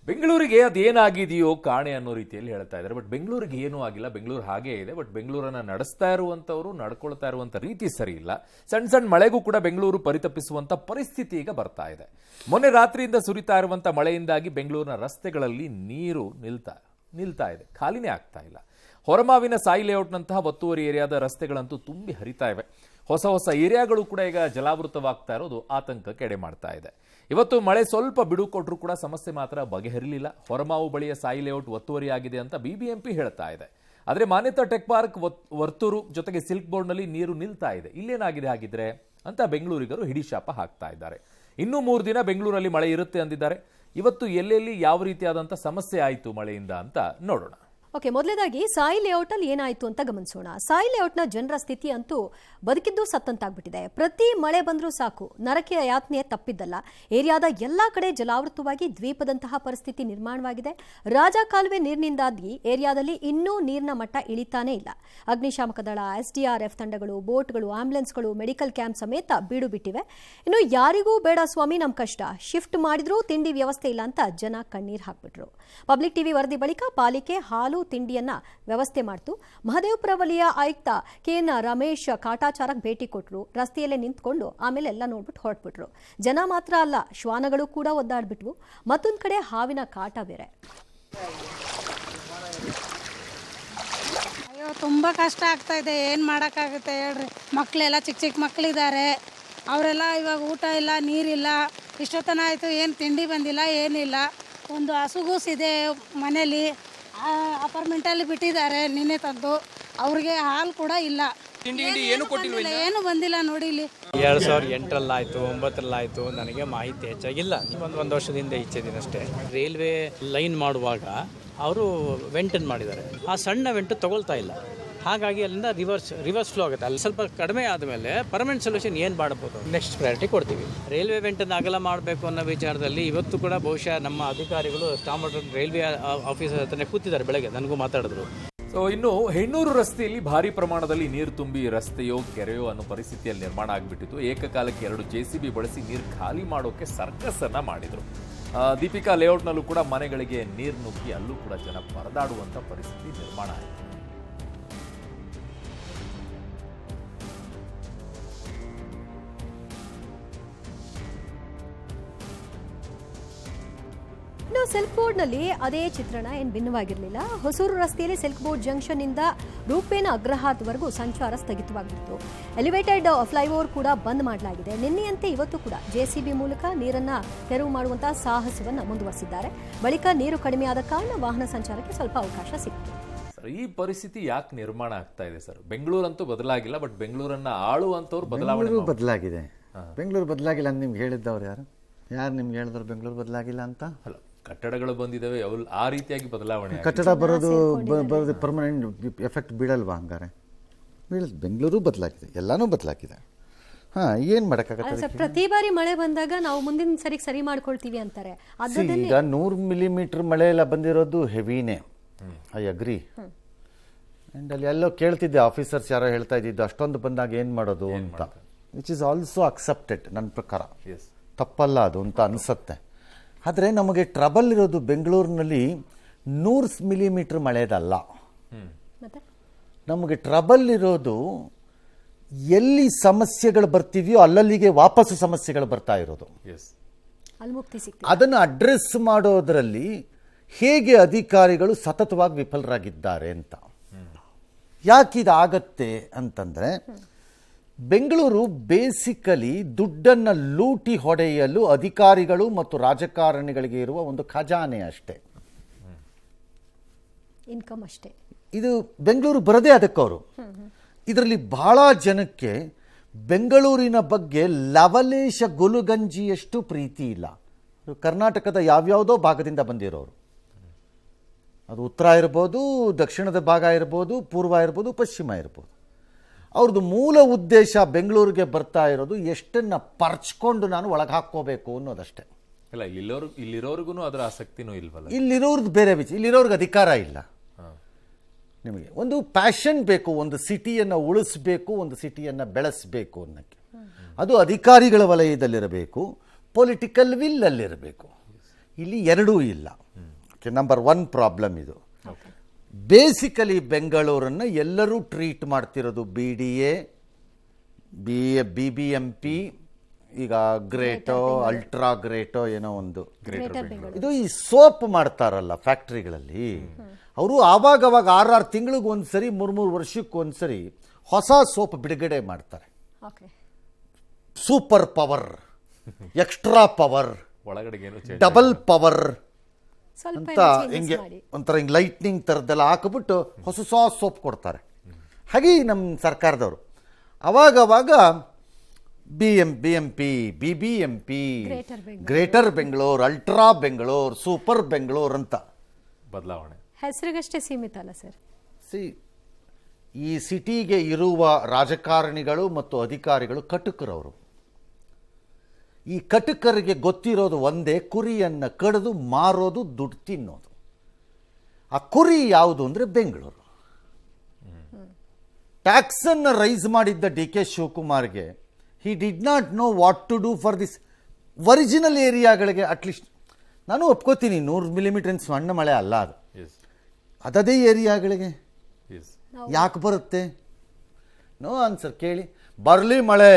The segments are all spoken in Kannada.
ಬೆಂಗಳೂರಿಗೆ ಅದೇನಾಗಿದೆಯೋ ಕಾಣೆ ಅನ್ನೋ ರೀತಿಯಲ್ಲಿ ಹೇಳ್ತಾ ಇದ್ದಾರೆ. ಬಟ್ ಬೆಂಗಳೂರಿಗೆ ಏನೂ ಆಗಿಲ್ಲ, ಬೆಂಗಳೂರು ಹಾಗೇ ಇದೆ. ಬಟ್ ಬೆಂಗಳೂರನ್ನ ನಡೆಸ್ತಾ ಇರುವಂತವರು ನಡ್ಕೊಳ್ತಾ ಇರುವಂತ ರೀತಿ ಸರಿ ಇಲ್ಲ. ಸಣ್ಣ ಸಣ್ಣ ಮಳೆಗೂ ಕೂಡ ಬೆಂಗಳೂರು ಪರಿತಪಿಸುವಂತ ಪರಿಸ್ಥಿತಿ ಈಗ ಬರ್ತಾ ಇದೆ. ಮೊನ್ನೆ ರಾತ್ರಿಯಿಂದ ಸುರಿತಾ ಇರುವಂತ ಮಳೆಯಿಂದಾಗಿ ಬೆಂಗಳೂರಿನ ರಸ್ತೆಗಳಲ್ಲಿ ನೀರು ನಿಲ್ತಾ ಇದೆ, ಖಾಲಿನೇ ಆಗ್ತಾ ಇಲ್ಲ. ಹೊರಮಾವಿನ ಸಾಯಿ ಲೇಔಟ್ನಂತಹ ಒತ್ತುವರಿ ಏರಿಯಾದ ರಸ್ತೆಗಳಂತೂ ತುಂಬಿ ಹರಿತಾ ಇವೆ. ಹೊಸ ಏರಿಯಾಗಳು ಕೂಡ ಈಗ ಜಲಾವೃತವಾಗ್ತಾ ಇರೋದು ಆತಂಕಕ್ಕೆ ಎಡೆ ಮಾಡ್ತಾ ಇದೆ. ಇವತ್ತು ಮಳೆ ಸ್ವಲ್ಪ ಬಿಡು ಕೊಟ್ಟರೂ ಕೂಡ ಸಮಸ್ಯೆ ಮಾತ್ರ ಬಗೆಹರಿಲಿಲ್ಲ. ಹೊರಮಾವು ಬಳಿಯ ಸಾಯಿ ಲೇಔಟ್ ಒತ್ತುವರಿಯಾಗಿದೆ ಅಂತ ಬಿಬಿಎಂಪಿ ಹೇಳ್ತಾ ಇದೆ. ಆದರೆ ಮಾನ್ಯತಾ ಟೆಕ್ ಪಾರ್ಕ್, ವರ್ತೂರು ಜೊತೆಗೆ ಸಿಲ್ಕ್ ಬೋರ್ಡ್ನಲ್ಲಿ ನೀರು ನಿಲ್ತಾ ಇದೆ. ಇಲ್ಲೇನಾಗಿದೆ ಹಾಗಿದ್ರೆ ಅಂತ ಬೆಂಗಳೂರಿಗರು ಹಿಡಿಶಾಪ ಹಾಕ್ತಾ ಇದ್ದಾರೆ. ಇನ್ನೂ 3 ದಿನ ಬೆಂಗಳೂರಲ್ಲಿ ಮಳೆ ಇರುತ್ತೆ ಅಂದಿದ್ದಾರೆ. ಇವತ್ತು ಎಲ್ಲೆಲ್ಲಿ ಯಾವ ರೀತಿಯಾದಂಥ ಸಮಸ್ಯೆ ಆಯಿತು ಮಳೆಯಿಂದ ಅಂತ ನೋಡೋಣ. ಓಕೆ, ಮೊದಲನೇದಾಗಿ ಸಾಯಿ ಲೇಔಟ್ ಅಲ್ಲಿ ಏನಾಯ್ತು ಅಂತ ಗಮನಿಸೋಣ. ಸಾಯಿ ಲೇಔಟ್ನ ಜನರ ಸ್ಥಿತಿ ಅಂತೂ ಬದುಕಿದ್ದು ಸತ್ತಂತಾಗ್ಬಿಟ್ಟಿದೆ. ಪ್ರತಿ ಮಳೆ ಬಂದರೂ ಸಾಕು, ನರಕಿಯ ಯಾತನೆ ತಪ್ಪಿದ್ದಲ್ಲ. ಏರಿಯಾದ ಎಲ್ಲಾ ಕಡೆ ಜಲಾವೃತವಾಗಿ ದ್ವೀಪದಂತಹ ಪರಿಸ್ಥಿತಿ ನಿರ್ಮಾಣವಾಗಿದೆ. ರಾಜ ಕಾಲುವೆ ನೀರಿನಿಂದಾಗಿ ಏರಿಯಾದಲ್ಲಿ ಇನ್ನೂ ನೀರಿನ ಮಟ್ಟ ಇಳಿತಾನೇ ಇಲ್ಲ. ಅಗ್ನಿಶಾಮಕ ದಳ, SDRF ತಂಡಗಳು, ಬೋಟ್ಗಳು, ಆಂಬ್ಯುಲೆನ್ಸ್ಗಳು, ಮೆಡಿಕಲ್ ಕ್ಯಾಂಪ್ ಸಮೇತ ಬೀಡು ಬಿಟ್ಟಿವೆ. ಇನ್ನು ಯಾರಿಗೂ ಬೇಡ ಸ್ವಾಮಿ ನಮ್ ಕಷ್ಟ, ಶಿಫ್ಟ್ ಮಾಡಿದ್ರೂ ತಿಂಡಿ ವ್ಯವಸ್ಥೆ ಇಲ್ಲ ಅಂತ ಜನ ಕಣ್ಣೀರ್ ಹಾಕ್ಬಿಟ್ರು. ಪಬ್ಲಿಕ್ ಟಿವಿ ವರದಿ ಬಳಿಕ ಪಾಲಿಕೆ ಹಾಲು ತಿಂಡಿಯನ್ನ ವ್ಯವಸ್ಥೆ ಮಾಡ್ತು. ಮಹದೇವಪುರ ವಲಯ ಆಯುಕ್ತ KN ರಮೇಶ್ ಕಾಟಾಚಾರಕ್ಕೆ ಭೇಟಿ ಕೊಟ್ಟರು. ರಸ್ತೆಯಲ್ಲೇ ನಿಂತ್ಕೊಂಡು ಆಮೇಲೆ ಎಲ್ಲ ನೋಡ್ಬಿಟ್ಟು ಹೊರಟ್ಬಿಟ್ರು. ಜನ ಮಾತ್ರ ಅಲ್ಲ, ಶ್ವಾನಗಳು ಕೂಡ ಒದ್ದಾಡ್ಬಿಟ್ವು. ಮತ್ತೊಂದ್ ಕಡೆ ಹಾವಿನ ಕಾಟ ಬೇರೆ. ಅಯ್ಯೋ, ತುಂಬ ಕಷ್ಟ ಆಗ್ತಾ ಇದೆ. ಏನು ಮಾಡೋಕ್ಕಾಗುತ್ತೆ ಹೇಳ್ರಿ. ಮಕ್ಕಳೆಲ್ಲ ಚಿಕ್ಕ ಮಕ್ಕಳಿದ್ದಾರೆ. ಅವರೆಲ್ಲ ಇವಾಗ ಊಟ ಇಲ್ಲ, ನೀರಿಲ್ಲ. ಇಷ್ಟೊತ್ತನ ಆಯಿತು, ಏನು ತಿಂಡಿ ಬಂದಿಲ್ಲ, ಏನಿಲ್ಲ. ಒಂದು ಹಸುಗೂಸಿದೆ ಮನೇಲಿ, ಅಪಾರ್ಟ್ಮೆಂಟಲ್ಲಿ ಬಿಟ್ಟಿದ್ದಾರೆ ನಿನ್ನೆ ತಂದು. ಅವ್ರಿಗೆ ಹಾಲು ಕೂಡ ಇಲ್ಲ, ಏನು ಬಂದಿಲ್ಲ ನೋಡಿ. ಇಲ್ಲಿ 2008ರಲ್ಲಾಯಿತು, 9ರಲ್ಲಾಯಿತು, ನನಗೆ ಮಾಹಿತಿ ಹೆಚ್ಚಾಗಿಲ್ಲ. ಒಂದು ವರ್ಷದಿಂದ ಇಚ್ಛೆದಿನಷ್ಟೇ. ರೈಲ್ವೆ ಲೈನ್ ಮಾಡುವಾಗ ಅವರು ವೆಂಟನ್ ಮಾಡಿದ್ದಾರೆ, ಆ ಸಣ್ಣ ವೆಂಟು ತಗೊಳ್ತಾ ಇಲ್ಲ. ಹಾಗಾಗಿ ಅಲ್ಲಿಂದ ರಿವರ್ಸ್ ಫ್ಲೋ ಆಗುತ್ತೆ. ಅಲ್ಲಿ ಸ್ವಲ್ಪ ಕಡಿಮೆ ಆದಮೇಲೆ ಪರ್ಮನೆಂಟ್ ಸೊಲ್ಯೂಷನ್ ಏನು ಮಾಡಬಹುದು, ನೆಕ್ಸ್ಟ್ ಪ್ರಯಾರಿಟಿ ಕೊಡ್ತೀವಿ. ರೈಲ್ವೆ ವೆಂಟನ್ನು ಅಗಲ ಮಾಡಬೇಕು ಅನ್ನೋ ವಿಚಾರದಲ್ಲಿ ಇವತ್ತು ಕೂಡ ಬಹುಶಃ ನಮ್ಮ ಅಧಿಕಾರಿಗಳು ರೈಲ್ವೆ ಆಫೀಸರ್ ಹತ್ರನೇ ಕೂತಿದ್ದಾರೆ. ಬೆಳಗ್ಗೆ ನನಗೂ ಮಾತಾಡಿದ್ರು. ಇನ್ನು ಹೆಣ್ಣೂರು ರಸ್ತೆಯಲ್ಲಿ ಭಾರಿ ಪ್ರಮಾಣದಲ್ಲಿ ನೀರು ತುಂಬಿ ರಸ್ತೆಯೋ ಕೆರೆಯೋ ಅನ್ನೋ ಪರಿಸ್ಥಿತಿಯಲ್ಲಿ ನಿರ್ಮಾಣ ಆಗಿಬಿಟ್ಟಿತ್ತು. ಏಕಕಾಲಕ್ಕೆ 2 JCB ಬಳಸಿ ನೀರು ಖಾಲಿ ಮಾಡೋಕೆ ಸರ್ಕಸ್ ಅನ್ನ ಮಾಡಿದ್ರು. ದೀಪಿಕಾ ಲೇಔಟ್ನಲ್ಲೂ ಕೂಡ ಮನೆಗಳಿಗೆ ನೀರು ನುಗ್ಗಿ ಅಲ್ಲೂ ಕೂಡ ಜನ ಪರದಾಡುವಂತ ಪರಿಸ್ಥಿತಿ ನಿರ್ಮಾಣ ಆಯಿತು. ಸಿಲ್ಕ್ ಬೋರ್ಡ್ನಲ್ಲಿ ಅದೇ ಚಿತ್ರಣ ಏನು ಭಿನ್ನವಾಗಿರಲಿಲ್ಲ. ಹೊಸೂರು ರಸ್ತೆಯಲ್ಲಿ ಸಿಲ್ಕ್ ಬೋರ್ಡ್ ಜಂಕ್ಷನ್ ಇಂದ ರೂಪೇನ ಅಗ್ರಹಾರದವರೆಗೂ ಸಂಚಾರ ಸ್ಥಗಿತವಾಗಿತ್ತು. ಎಲಿವೇಟೆಡ್ ಫ್ಲೈಓವರ್ ಕೂಡ ಬಂದ್ ಮಾಡಲಾಗಿದೆ. ನಿನ್ನೆಯಂತೆ ಇವತ್ತು ಕೂಡ JCB ಮೂಲಕ ನೀರನ್ನ ತೆರವು ಮಾಡುವಂತಹ ಸಾಹಸವನ್ನ ಮುಂದುವರೆಸಿದ್ದಾರೆ. ಬಳಿಕ ನೀರು ಕಡಿಮೆಯಾದ ಕಾರಣ ವಾಹನ ಸಂಚಾರಕ್ಕೆ ಸ್ವಲ್ಪ ಅವಕಾಶ ಸಿಕ್ತು. ಈ ಪರಿಸ್ಥಿತಿ ಯಾಕೆ ನಿರ್ಮಾಣ ಆಗ್ತಾ ಇದೆ ಸರ್? ಬೆಂಗಳೂರಂತೂ ಬದಲಾಗಿಲ್ಲ, ಬಟ್ ಬೆಂಗಳೂರನ್ನ ಆಳುವಂತವ್ರು ಬದಲಾಗಿದೆ. ಬೆಂಗಳೂರು ಬದಲಾಗಿಲ್ಲ ಅಂತ ನಿಮ್ಗೆ ಹೇಳಿದ್ದವ್ರು ಯಾರು ನಿಮ್ಗೆ ಹೇಳಿದ್ರು ಬೆಂಗಳೂರು ಬದಲಾಗಿಲ್ಲ ಅಂತ? ಅಲ್ಲ, ಕಟ್ಟಡಗಳು ಬಂದಿದ್ದಾವೆ, ಆ ರೀತಿಯಾಗಿ ಬದಲಾವಣೆ. ಕಟ್ಟಡ ಬರೋದು ಪರ್ಮನೆಂಟ್ ಎಫೆಕ್ಟ್ ಬೀಳಲ್ವಾ? ಹಂಗಾರೆ ಬೆಂಗಳೂರು ಬದಲಾಗಿದೆ, ಎಲ್ಲಾನು ಬದಲಾಗಿದೆ. ಏನ್ ಮಾಡಕ್ಕಾಗತ್ತೆ? ಪ್ರತಿ ಬಾರಿ ಮಳೆ ಬಂದಾಗ ನಾವು ಮುಂದಿನ ಸರಿ ಮಾಡ್ಕೊಳ್ತೀವಿ ಅಂತಾರೆ. ಈಗ 100 ಮಿಲಿಮೀಟರ್ ಮಳೆ ಎಲ್ಲ ಬಂದಿರೋದು ಹೆವಿನೇ, ಐ ಅಗ್ರಿ. ಅಂಡ್ ಅಲ್ಲಿ ಎಲ್ಲೋ ಕೇಳ್ತಿದ್ದೆ, ಆಫೀಸರ್ಸ್ ಯಾರೋ ಹೇಳ್ತಾ ಇದ್ದಿದ್ದು ಅಷ್ಟೊಂದು ಬಂದಾಗ ಏನ್ ಮಾಡೋದು ಅಂತ, ವಿಚ್ ಇಸ್ ಆಲ್ಸೋ ಅಕ್ಸೆಪ್ಟೆಡ್. ನನ್ನ ಪ್ರಕಾರ ತಪ್ಪಲ್ಲ ಅದು ಅಂತ ಅನ್ಸತ್ತೆ. ಆದರೆ ನಮಗೆ ಟ್ರಬಲ್ ಇರೋದು ಬೆಂಗಳೂರಿನಲ್ಲಿ 100 ಮಿಲಿಮೀಟರ್ ಮಳೆದಲ್ಲ. ನಮಗೆ ಟ್ರಬಲ್ ಇರೋದು ಎಲ್ಲಿ ಸಮಸ್ಯೆಗಳು ಬರ್ತಿದೆಯೋ ಅಲ್ಲಲ್ಲಿಗೆ ವಾಪಸ್ಸು ಸಮಸ್ಯೆಗಳು ಬರ್ತಾ ಇರೋದು. ಅದನ್ನು ಅಡ್ರೆಸ್ ಮಾಡೋದರಲ್ಲಿ ಹೇಗೆ ಅಧಿಕಾರಿಗಳು ಸತತವಾಗಿ ವಿಫಲರಾಗಿದ್ದಾರೆ ಅಂತ. ಯಾಕಿದಾಗತ್ತೆ ಅಂತಂದ್ರೆ, ಬೆಂಗಳೂರು ಬೇಸಿಕಲಿ ದುಡ್ಡನ್ನು ಲೂಟಿ ಹೊಡೆಯಲು ಅಧಿಕಾರಿಗಳು ಮತ್ತು ರಾಜಕಾರಣಿಗಳಿಗೆ ಇರುವ ಒಂದು ಖಜಾನೆ ಅಷ್ಟೇ, ಇನ್ಕಮ್ ಅಷ್ಟೇ. ಇದು ಬೆಂಗಳೂರು ಬರದೇ ಅದಕ್ಕವರು. ಇದರಲ್ಲಿ ಬಹಳ ಜನಕ್ಕೆ ಬೆಂಗಳೂರಿನ ಬಗ್ಗೆ ಲವಲೇಶ ಗುಲುಗಂಜಿಯಷ್ಟು ಪ್ರೀತಿ ಇಲ್ಲ. ಕರ್ನಾಟಕದ ಯಾವ್ಯಾವುದೋ ಭಾಗದಿಂದ ಬಂದಿರೋರು, ಅದು ಉತ್ತರ ಇರ್ಬೋದು, ದಕ್ಷಿಣದ ಭಾಗ ಇರ್ಬೋದು, ಪೂರ್ವ ಇರ್ಬೋದು, ಪಶ್ಚಿಮ ಇರ್ಬೋದು. ಅವ್ರದ್ದು ಮೂಲ ಉದ್ದೇಶ ಬೆಂಗಳೂರಿಗೆ ಬರ್ತಾ ಇರೋದು ಎಷ್ಟನ್ನ ಪರ್ಚ್ಕೊಂಡು ನಾನು ಒಳಗೆ ಹಾಕೋಬೇಕು ಅನ್ನೋದಷ್ಟೇ. ಇಲ್ಲ, ಇಲ್ಲಿರೋರ್ಗು ಅದರ ಆಸಕ್ತಿನೂ ಇಲ್ವಲ್ಲ. ಇಲ್ಲಿರೋರ್ದು ಬೇರೆ ವಿಚಾರ, ಇಲ್ಲಿರೋರ್ಗೆ ಅಧಿಕಾರ ಇಲ್ಲ. ನಿಮಗೆ ಒಂದು ಪ್ಯಾಷನ್ ಬೇಕು, ಒಂದು ಸಿಟಿಯನ್ನು ಉಳಿಸ್ಬೇಕು, ಒಂದು ಸಿಟಿಯನ್ನು ಬೆಳೆಸಬೇಕು ಅನ್ನೋಕ್ಕೆ. ಅದು ಅಧಿಕಾರಿಗಳ ವಲಯದಲ್ಲಿರಬೇಕು, ಪೊಲಿಟಿಕಲ್ ವಿಲ್ ಅಲ್ಲಿರಬೇಕು. ಇಲ್ಲಿ ಎರಡೂ ಇಲ್ಲ. ನಂಬರ್ 1 ಪ್ರಾಬ್ಲಮ್ ಇದು. ಬೇಸಿಕಲಿ ಬೆಂಗಳೂರನ್ನು ಎಲ್ಲರೂ ಟ್ರೀಟ್ ಮಾಡ್ತಿರೋದು BDA, BBMP, ಈಗ ಗ್ರೇಟೋ, ಅಲ್ಟ್ರಾ ಗ್ರೇಟೋ ಏನೋ ಒಂದು. ಇದು ಈ ಸೋಪ್ ಮಾಡ್ತಾರಲ್ಲ ಫ್ಯಾಕ್ಟ್ರಿಗಳಲ್ಲಿ, ಅವರು ಆವಾಗವಾಗ 6 ತಿಂಗಳಿಗೆ ಒಂದ್ಸರಿ 3 ವರ್ಷಕ್ಕೆ ಒಂದ್ಸರಿ ಹೊಸ ಸೋಪ್ ಬಿಡುಗಡೆ ಮಾಡ್ತಾರೆ. ಸೂಪರ್ ಪವರ್, ಎಕ್ಸ್ಟ್ರಾ ಪವರ್, ಒಳಗಡೆ ಡಬಲ್ ಪವರ್ ಅಂತ ಹಿಂಗೆ ಒಂಥರ ಹಿಂಗೆ ಲೈಟ್ನಿಂಗ್ ಥರದ್ದೆಲ್ಲ ಹಾಕಿಬಿಟ್ಟು ಹೊಸ ಸೋಪ್ ಕೊಡ್ತಾರೆ. ಹಾಗೆ ನಮ್ಮ ಸರ್ಕಾರದವರು ಅವಾಗವಾಗ BMP, BBMP, greater Bengaluru, ultra Bengaluru, super Bengaluru ಅಂತ ಬದಲಾವಣೆ. ಹೆಸರಿಗಷ್ಟೇ ಸೀಮಿತ ಅಲ್ಲ ಸರ್. ಈ ಸಿಟಿಗೆ ಇರುವ ರಾಜಕಾರಣಿಗಳು ಮತ್ತು ಅಧಿಕಾರಿಗಳು ಕಟುಕರವರು. ಈ ಕಟುಕರಿಗೆ ಗೊತ್ತಿರೋದು ಒಂದೇ, ಕುರಿಯನ್ನು ಕಡಿದು ಮಾರೋದು, ದುಡ್ಡು ತಿನ್ನೋದು. ಆ ಕುರಿ ಯಾವುದು ಅಂದರೆ ಬೆಂಗಳೂರು. ಟ್ಯಾಕ್ಸನ್ನು ರೈಸ್ ಮಾಡಿದ್ದ DK ಶಿವಕುಮಾರ್ಗೆ he did not know what to do for this original ಏರಿಯಾಗಳಿಗೆ. ಅಟ್ಲೀಸ್ಟ್ ನಾನು ಒಪ್ಕೋತೀನಿ 100 ಮಿಲಿಮೀಟರ್ ಸಣ್ಣ ಮಳೆ ಅಲ್ಲ ಅದು, ಅದದೇ ಏರಿಯಾಗಳಿಗೆ ಯಾಕೆ ಬರುತ್ತೆ? No answer. ಕೇಳಿ, ಬರಲಿ ಮಳೆ,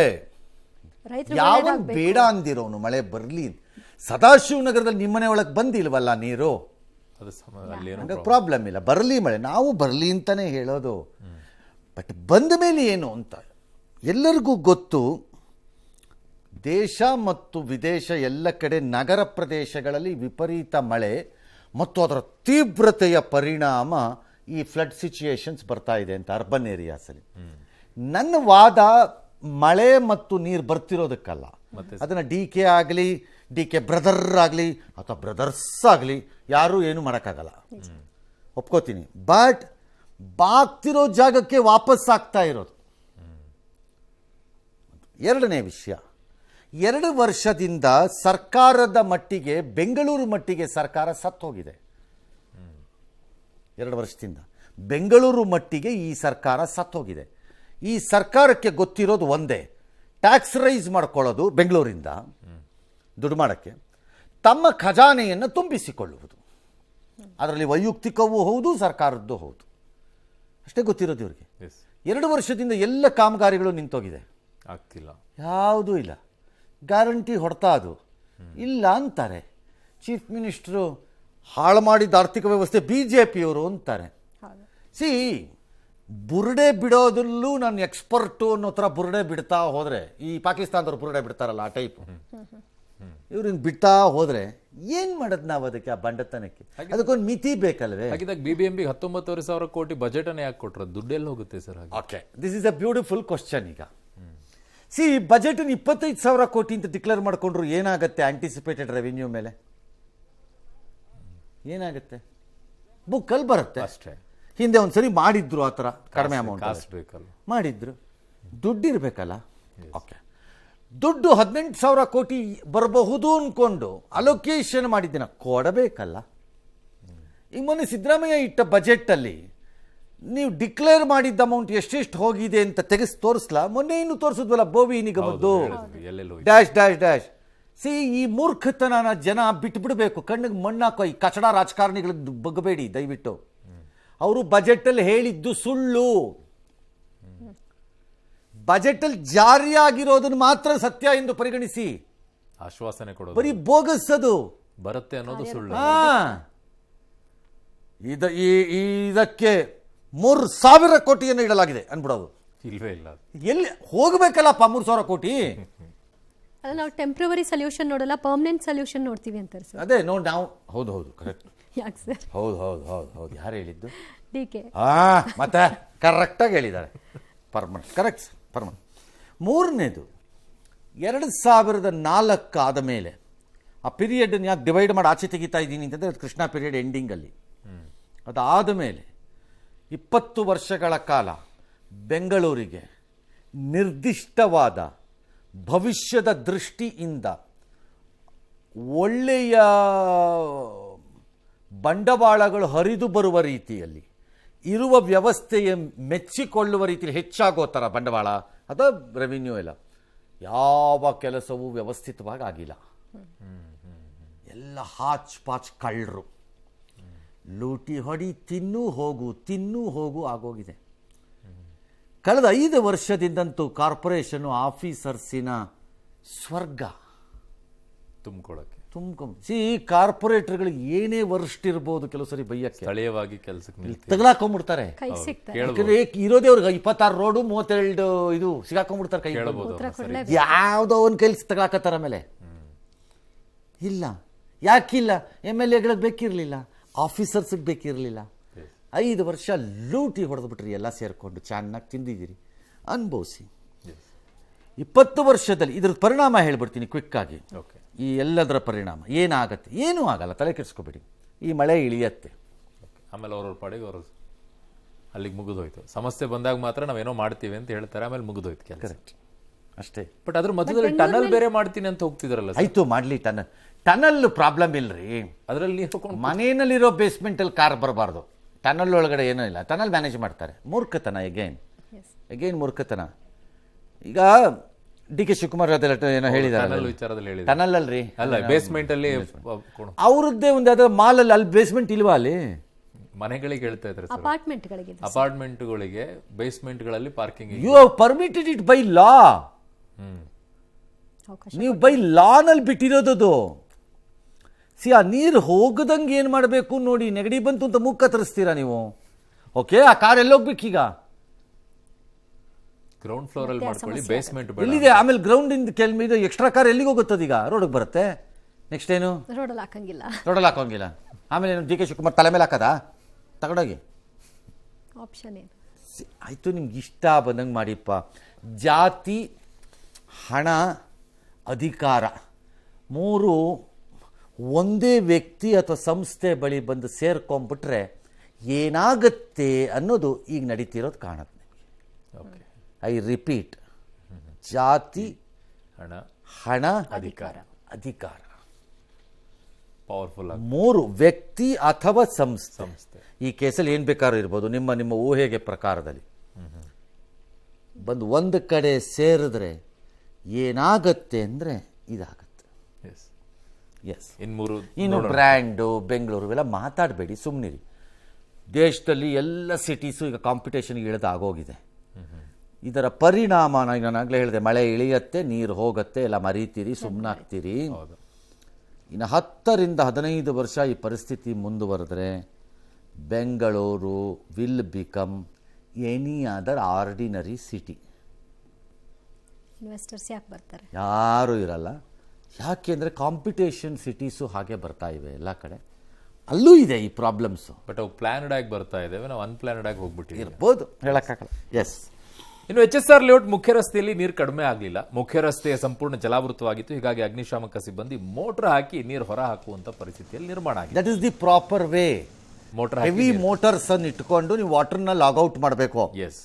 ಯಾವ ಬೇಡ ಅಂದಿರೋನು ಮಳೆ ಬರಲಿ. ಸದಾಶಿವನಗರದಲ್ಲಿ ನಿಮ್ಮನೆ ಒಳಗೆ ಬಂದಿಲ್ವಲ್ಲ ನೀರು, ಹಂಗಾಗಿ ಪ್ರಾಬ್ಲಮ್ ಇಲ್ಲ. ಬರಲಿ ಮಳೆ, ನಾವು ಬರಲಿ ಅಂತಾನೆ ಹೇಳೋದು. ಬಟ್ ಬಂದ ಮೇಲೆ ಏನು ಅಂತ ಎಲ್ಲರಿಗೂ ಗೊತ್ತು. ದೇಶ ಮತ್ತು ವಿದೇಶ ಎಲ್ಲ ಕಡೆ ನಗರ ಪ್ರದೇಶಗಳಲ್ಲಿ ವಿಪರೀತ ಮಳೆ ಮತ್ತು ಅದರ ತೀವ್ರತೆಯ ಪರಿಣಾಮ ಈ ಫ್ಲಡ್ ಸಿಚುಯೇಷನ್ಸ್ ಬರ್ತಾ ಇದೆ ಅಂತ ಅರ್ಬನ್ ಏರಿಯಾಸಲ್ಲಿ. ನನ್ನ ವಾದ ಮಳೆ ಮತ್ತು ನೀರು ಬರ್ತಿರೋದಕ್ಕಲ್ಲ, ಅದನ್ನು DK ಆಗಲಿ, DK ಬ್ರದರ್ ಆಗಲಿ ಅಥವಾ ಬ್ರದರ್ಸ್ ಆಗಲಿ ಯಾರೂ ಏನು ಮಾಡೋಕ್ಕಾಗಲ್ಲ, ಒಪ್ಕೋತೀನಿ. ಬಟ್ ಬಾಗ್ತಿರೋ ಜಾಗಕ್ಕೆ ವಾಪಸ್ ಆಗ್ತಾ ಇರೋದು. ಎರಡನೇ ವಿಷಯ, 2 ವರ್ಷದಿಂದ ಸರ್ಕಾರದ ಮಟ್ಟಿಗೆ, ಬೆಂಗಳೂರು ಮಟ್ಟಿಗೆ ಸರ್ಕಾರ ಸತ್ತೋಗಿದೆ. 2 ವರ್ಷದಿಂದ ಬೆಂಗಳೂರು ಮಟ್ಟಿಗೆ ಈ ಸರ್ಕಾರ ಸತ್ತೋಗಿದೆ. ಈ ಸರ್ಕಾರಕ್ಕೆ ಗೊತ್ತಿರೋದು ಒಂದೇ, ಟ್ಯಾಕ್ಸ್ ರೈಸ್ ಮಾಡ್ಕೊಳ್ಳೋದು, ಬೆಂಗಳೂರಿಂದ ದುಡ್ಡು ಮಾಡೋಕ್ಕೆ, ತಮ್ಮ ಖಜಾನೆಯನ್ನು ತುಂಬಿಸಿಕೊಳ್ಳುವುದು. ಅದರಲ್ಲಿ ವೈಯಕ್ತಿಕವೂ ಹೌದು, ಸರ್ಕಾರದ್ದು ಹೌದು. ಅಷ್ಟೇ ಗೊತ್ತಿರೋದು ಇವ್ರಿಗೆ. 2 ವರ್ಷದಿಂದ ಎಲ್ಲ ಕಾಮಗಾರಿಗಳು ನಿಂತೋಗಿದೆ, ಆಗ್ತಿಲ್ಲ, ಯಾವುದೂ ಇಲ್ಲ. ಗ್ಯಾರಂಟಿ ಹೊಡ್ತಾ ಅದು ಇಲ್ಲ ಅಂತಾರೆ. ಚೀಫ್ ಮಿನಿಸ್ಟ್ರು ಹಾಳು ಮಾಡಿದ ಆರ್ಥಿಕ ವ್ಯವಸ್ಥೆ BJPಯವರು ಅಂತಾರೆ. ಬುರುಡೆ ಬಿಡೋದಲ್ಲೂ ನಾನು ಎಕ್ಸ್ಪರ್ಟು ಅನ್ನೋ ಥರ ಬುರುಡೆ ಬಿಡ್ತಾ ಹೋದರೆ, ಈ ಪಾಕಿಸ್ತಾನದವ್ರು ಬುರುಡೆ ಬಿಡ್ತಾರಲ್ಲ ಆ ಟೈಪ್, ಇವ್ರನ್ನ ಬಿಡ್ತಾ ಹೋದರೆ ಏನು ಮಾಡೋದು ನಾವು ಅದಕ್ಕೆ? ಆ ಬಂಡತನಕ್ಕೆ ಅದಕ್ಕೊಂದು ಮಿತಿ ಬೇಕಲ್ವೇ? ಹಾಗಿದ್ದಾಗ BBMP 19,000 ಕೋಟಿ ಬಜೆಟ್ ಅನ್ನು ಯಾಕೆ ಕೊಟ್ಟರು? ದುಡ್ಡೆಲ್ಲ ಹೋಗುತ್ತೆ sir? Okay, this is a beautiful question. ಈಗ ಬಜೆಟನ್ನು 25,000 ಕೋಟಿ ಅಂತ ಡಿಕ್ಲೇರ್ ಮಾಡಿಕೊಂಡ್ರು ಏನಾಗುತ್ತೆ? ಆಂಟಿಸಿಪೇಟೆಡ್ ರೆವಿನ್ಯೂ ಮೇಲೆ ಏನಾಗುತ್ತೆ? ಬುಕ್ಕಲ್ಲಿ ಬರುತ್ತೆ ಅಷ್ಟೇ. ಹಿಂದೆ ಒಂದ್ಸರಿ ಮಾಡಿದ್ರು ಆ ಥರ ಕಡಿಮೆ ಅಮೌಂಟ್ ಮಾಡಿದ್ರು, ದುಡ್ಡು ಇರಬೇಕಲ್ಲ. ಓಕೆ, ದುಡ್ಡು 18,000 ಕೋಟಿ ಬರಬಹುದು ಅಂದ್ಕೊಂಡು ಅಲೋಕೇಶನ್ ಮಾಡಿದ್ದೀನ ಕೊಡಬೇಕಲ್ಲ. ಈಗ ಮೊನ್ನೆ ಸಿದ್ದರಾಮಯ್ಯ ಇಟ್ಟ ಬಜೆಟಲ್ಲಿ ನೀವು ಡಿಕ್ಲೇರ್ ಮಾಡಿದ್ದ ಅಮೌಂಟ್ ಎಷ್ಟೆಷ್ಟು ಹೋಗಿದೆ ಅಂತ ತೆಗೆಸಿ ತೋರಿಸ್ಲಾ? ಮೊನ್ನೆ ಇನ್ನು ತೋರಿಸಿದ್ವಲ್ಲ, ಬೋವಿ ನಿಗಮದ್ದು ಡ್ಯಾಶ್ ಡ್ಯಾಶ್ ಡ್ಯಾಶ್. ಈ ಮೂರ್ಖತನ ಜನ ಬಿಟ್ಬಿಡ್ಬೇಕು, ಕಣ್ಣಿಗೆ ಮಣ್ಣಾಕೋ. ಈ ಕಚಡ ರಾಜಕಾರಣಿಗಳಿಗೆ ಬಗ್ಗಬೇಡಿ ದಯವಿಟ್ಟು. ಅವರು ಬಜೆಟಲ್ಲಿ ಹೇಳಿದ್ದು ಸುಳ್ಳು. ಬಜೆಟಲ್ಲಿ ಜಾರಿಯಾಗಿರೋದನ್ನು ಮಾತ್ರ ಸತ್ಯ ಎಂದು ಪರಿಗಣಿಸಿ. ಆಶ್ವಾಸನೆ ಕೊಡೋದು ಬರೀ ಬೋಗಸ್, ಅದು ಬರುತ್ತೆ ಅನ್ನೋದು ಸುಳ್ಳು. ಇದಕ್ಕೆ 3,000 ಕೋಟಿಯನ್ನು ಇಡಲಾಗಿದೆ ಅನ್ಬಿಡೋದು. ಇಲ್ವೇ ಇಲ್ಲ, ಎಲ್ಲಿ ಹೋಗ್ಬೇಕಲ್ಲಪ್ಪ 3,000 ಕೋಟಿ? ಅಲ್ಲ, ನಾವು ಟೆಂಪ್ರವರಿ ಸೊಲ್ಯೂಷನ್ ನೋಡಲ್ಲ, ಪರ್ಮನೆಂಟ್ ಸೊಲ್ಯೂಷನ್ ನೋಡ್ತೀವಿ ಅಂತಾರೆ ಸರ್. ಅದೇ ನೋಡಿ ನಾವು. ಹೌದು ಹೌದು, ಕರೆಕ್ಟ್. ಯಾಕೆ ಸರ್? ಹೌದು ಹೌದು ಹೌದು ಹೌದು. ಯಾರು ಹೇಳಿದ್ದು? DK. ಮತ್ತೆ ಕರೆಕ್ಟಾಗಿ ಹೇಳಿದ್ದಾರೆ. Permanent, correct, permanent. ಮೂರನೇದು, 2004 ಆದ ಮೇಲೆ ಆ ಪೀರಿಯಡನ್ನು ಯಾಕೆ ಡಿವೈಡ್ ಮಾಡಿ ಆಚೆ ತೆಗಿತಾ ಇದ್ದೀನಿ ಅಂತಂದರೆ, ಅದು ಕೃಷ್ಣ ಪೀರಿಯಡ್ ಎಂಡಿಂಗಲ್ಲಿ. ಅದಾದ ಮೇಲೆ 20 ವರ್ಷಗಳ ಕಾಲ ಬೆಂಗಳೂರಿಗೆ ನಿರ್ದಿಷ್ಟವಾದ ಭವಿಷ್ಯದ ದೃಷ್ಟಿಯಿಂದ ಒಳ್ಳೆಯ ಬಂಡವಾಳಗಳು ಹರಿದು ಬರುವ ರೀತಿಯಲ್ಲಿ ಇರುವ ವ್ಯವಸ್ಥೆಯ ಮೆಚ್ಚಿಕೊಳ್ಳುವ ರೀತಿಯಲ್ಲಿ ಹೆಚ್ಚಾಗೋ ಥರ ಬಂಡವಾಳ ಅಥವಾ ರೆವಿನ್ಯೂ ಎಲ್ಲ ಯಾವ ಕೆಲಸವೂ ವ್ಯವಸ್ಥಿತವಾಗಿ ಆಗಿಲ್ಲ. ಎಲ್ಲ ಹಾಚ್ ಪಾಚ್ ಕಳ್ಳರು. ಲೂಟಿ ಹೊಡಿ ತಿನ್ನೂ ಹೋಗು ಆಗೋಗಿದೆ. ಕಳೆದ 5 ವರ್ಷದಿಂದಂತೂ ಕಾರ್ಪೊರೇಷನ್ನು ಆಫೀಸರ್ಸಿನ ಸ್ವರ್ಗ ತುಂಬ್ಕೊಂಡ್ ಕಾರ್ಪೊರೇಟರ್ಗಳಿಗೆ ಏನೇ ವರ್ಸ್ಟ್ ಇರ್ಬೋದು, ಕೆಲವು ಸರಿ ಬೈಯಕ್ಕೆ ಸ್ಥಳೀಯವಾಗಿ ಕೆಲಸಕ್ಕೆ ತಗಲಾಕೊಂಡ್ಬಿಡ್ತಾರೆ. ಕೈ ಸಿಗ್ತಾರೆ. ಯಾಕಂದ್ರೆ ಇರೋದೇ ಅವ್ರಿಗೆ 26 ರೋಡು 32 ಇದು ಸಿಗಾಕೊಂಡ್ಬಿಡ್ತಾರೆ ಕೈ. ಯಾವುದೋ ಒಂದು ಕೈಲಿ ತಗಲಾಕತ್ತಾರ. ಆಮೇಲೆ ಇಲ್ಲ, ಯಾಕಿಲ್ಲ, MLAಗಳಿಗೆ ಬೇಕಿರಲಿಲ್ಲ, ಆಫೀಸರ್ಸ್ಗೆ ಬೇಕಿರಲಿಲ್ಲ. 5 ವರ್ಷ ಲೂಟಿ ಹೊಡೆದ್ಬಿಟ್ರಿ, ಎಲ್ಲ ಸೇರಿಕೊಂಡು ಚೆನ್ನಾಗಿ ತಿಂದಿದ್ದೀರಿ, ಅನುಭವಿಸಿ. 20 ವರ್ಷದಲ್ಲಿ ಇದ್ರ ಪರಿಣಾಮ ಹೇಳ್ಬಿಡ್ತೀನಿ ಕ್ವಿಕ್ಕಾಗಿ. ಈ ಎಲ್ಲದರ ಪರಿಣಾಮ ಏನಾಗತ್ತೆ? ಏನೂ ಆಗಲ್ಲ, ತಲೆ ಕೆಡಿಸ್ಕೊಬೇಡಿ. ಈ ಮಳೆ ಇಳಿಯತ್ತೆ, ಆಮೇಲೆ ಅವ್ರವ್ರ ಪಾಡಿಗೆ ಅವರು ಅಲ್ಲಿಗೆ ಮುಗಿದೋಯ್ತು. ಸಮಸ್ಯೆ ಬಂದಾಗ ಮಾತ್ರ ನಾವೇನೋ ಮಾಡ್ತೀವಿ ಅಂತ ಹೇಳ್ತಾರೆ, ಆಮೇಲೆ ಮುಗಿದೋಯ್ತು ಕೆಲಸ. ಕರೆಕ್ಟ್, ಅಷ್ಟೇ. ಬಟ್ ಅದ್ರ ಮಧ್ಯದಲ್ಲಿ ಟನಲ್ ಬೇರೆ ಮಾಡ್ತೀನಿ ಅಂತ ಹೋಗ್ತಿದಾರಲ್ಲ. ಆಯ್ತು, ಮಾಡ್ಲಿ. ಟನಲ್ ಪ್ರಾಬ್ಲಮ್ ಇಲ್ರಿ. ಅದರಲ್ಲಿ ಮನೆಯಲ್ಲಿರೋ ಬೇಸ್ಮೆಂಟಲ್ಲಿ ಕಾರ್ ಬರಬಾರ್ದು. ಟನಲ್ ಒಳಗಡೆ ಏನೂ ಇಲ್ಲ, ಟನಲ್ ಮ್ಯಾನೇಜ್ ಮಾಡ್ತಾರೆ. ಮೂರ್ಖತನ, ಎಗೈನ್ ಮೂರ್ಖತನ. ಈಗ DK ಶಿವಕುಮಾರ್ ಏನೋ ಹೇಳಿದಾರೆ ವಿಚಾರದಲ್ಲಿ ಟನಲ್ ಅಲ್ರಿ, ಅಲ್ಲ ಬೇಸ್ಮೆಂಟ್ ಅಲ್ಲಿ ಅವ್ರದ್ದೇ ಒಂದು ಯಾವ್ದಾದ್ರು ಮಾಲಲ್ಲಿ ಅಲ್ಲಿ ಬೇಸ್ಮೆಂಟ್ ಇಲ್ವಾ? ಅಲ್ಲಿ ಮನೆಗಳಿಗೆ ಹೇಳ್ತಾ ಇದ್ದಾರೆ, ಅಪಾರ್ಟ್ಮೆಂಟ್ಗಳಿಗೆ ಬೇಸ್ಮೆಂಟ್ ಗಳಲ್ಲಿ parking. You have permitted it by law. ನೀವು ಬೈ ಲಾನಲ್ಲಿ ಬಿಟ್ಟಿರೋದು. ಆ ನೀರು ಹೋಗದಂಗೆ ಏನು ಮಾಡಬೇಕು ನೋಡಿ. ನೆಗಡಿ ಬಂತು ಅಂತ ಮೂಗ್ ಕತ್ತರಿಸ್ತೀರಾ ನೀವು? ಓಕೆ, ಆ ಕಾರ್ ಎಲ್ಲೋಗ್ಬೇಕೀಗ? ಗ್ರೌಂಡ್ ಫ್ಲೋರ್ ಅಲ್ಲಿ ಮಾಡ್ಕೊಳ್ಳಿ, ಬೇಸ್ಮೆಂಟ್ ಎಲ್ಲಿದೆ? ಆಮೇಲೆ ಗ್ರೌಂಡ್ ಇಂದ ಇದು ಎಕ್ಸ್ಟ್ರಾ ಕಾರ್ ಎಲ್ಲಿಗೆ ಹೋಗುತ್ತದೆ? ಈಗ ರೋಡ್ಗೆ ಬರುತ್ತೆ. ನೆಕ್ಸ್ಟ್ ಏನು? ರೋಡಲ್ಲಿ ಹಾಕೋಂಗಿಲ್ಲ. ಆಮೇಲೆ ಏನು DK ಶಿವಕುಮಾರ್ ತಲೆ ಮೇಲೆ ಹಾಕದ? ತಗೊಂಡೋಗಿ ಆಪ್ಷನ್ ಏನು? ಆಯ್ತು, ನಿಮ್ಗೆ ಇಷ್ಟ ಬಂದಂಗೆ ಮಾಡಿಪ್ಪ. ಜಾತಿ, ಹಣ, ಅಧಿಕಾರ 3 ಒಂದೇ ವ್ಯಕ್ತಿ ಅಥವಾ ಸಂಸ್ಥೆ ಬಳಿ ಬಂದು ಸೇರ್ಕೊಂಡ್ಬಿಟ್ರೆ ಏನಾಗತ್ತೆ ಅನ್ನೋದು ಈಗ ನಡೀತಿರೋದು ಕಾಣುತ್ತೆ. ಐ ರಿಪೀಟ್, ಜಾತಿ, ಹಣ, ಅಧಿಕಾರ ಪವರ್ಫುಲ್. 3 ವ್ಯಕ್ತಿ ಅಥವಾ ಸಂಸ್ಥೆ. ಈ ಕೇಸಲ್ಲಿ ಏನು ಬೇಕಾದ್ರೂ ಇರ್ಬೋದು. ನಿಮ್ಮ ಊಹೆಗೆ ಪ್ರಕಾರದಲ್ಲಿ ಬಂದು ಒಂದು ಕಡೆ ಸೇರಿದ್ರೆ ಏನಾಗತ್ತೆ ಅಂದರೆ ಇದಾಗತ್ತೆ. ಇನ್ನು ಬ್ರ್ಯಾಂಡು, ಬೆಂಗಳೂರು ಇವೆಲ್ಲ ಮಾತಾಡಬೇಡಿ, ಸುಮ್ಮನಿರಿ. ದೇಶದಲ್ಲಿ ಎಲ್ಲ ಸಿಟೀಸು ಈಗ ಕಾಂಪಿಟೇಷನ್ಗೆ ಇಳಿದು ಆಗೋಗಿದೆ. ಇದರ ಪರಿಣಾಮ ನಾನಾಗಲೇ ಹೇಳಿದೆ, ಮಳೆ ಇಳಿಯತ್ತೆ, ನೀರು ಹೋಗುತ್ತೆ, ಎಲ್ಲ ಮರೀತೀರಿ, ಸುಮ್ಮನಾಗ್ತೀರಿ. ಇನ್ನು 10 ರಿಂದ 15 ವರ್ಷ ಈ ಪರಿಸ್ಥಿತಿ ಮುಂದುವರೆದ್ರೆ Bengaluru will become any other ordinary city. Investors ಯಾಕೆ ಬರ್ತಾರೆ? ಯಾರೂ ಇರಲ್ಲ. ಯಾಕೆಂದರೆ ಕಾಂಪಿಟೇಷನ್ ಸಿಟೀಸು ಹಾಗೆ ಬರ್ತಾ ಇವೆ ಎಲ್ಲ ಕಡೆ. ಅಲ್ಲೂ ಇದೆ ಈ ಪ್ರಾಬ್ಲಮ್ಸು. ಬಟ್ ಅವು ಪ್ಲಾನ್ಡ್ ಆಗಿ ಬರ್ತಾ ಇದ್ದೇವೆ, ನಾವು ಅನ್ಪ್ಲಾನ್ಡ್ ಆಗಿ ಹೋಗ್ಬಿಟ್ಟಿವಿ ಇರ್ಬೋದು, ಹೇಳಕ್ಕಾಗಲ್ಲ. ಎಸ್. ಇನ್ನು HSR ಲೇಔಟ್ ಮುಖ್ಯ ರಸ್ತೆಯಲ್ಲಿ ನೀರು ಕಡಿಮೆ ಆಗಲಿಲ್ಲ. ಮುಖ್ಯ ರಸ್ತೆಯ ಸಂಪೂರ್ಣ ಜಲಾವೃತವಾಗಿತ್ತು. ಹೀಗಾಗಿ ಅಗ್ನಿಶಾಮಕ ಸಿಬ್ಬಂದಿ ಮೋಟರ್ ಹಾಕಿ ನೀರು ಹೊರ ಹಾಕುವಂತ ಪರಿಸ್ಥಿತಿಯಲ್ಲಿ ನಿರ್ಮಾಣ ಆಗಿದೆ. That is the proper way. Motor heavy motors ಅನ್ನು ಇಟ್ಕೊಂಡು ನೀವು ವಾಟರ್ನ ಲಾಗೌಟ್ ಮಾಡಬೇಕು. ಎಸ್,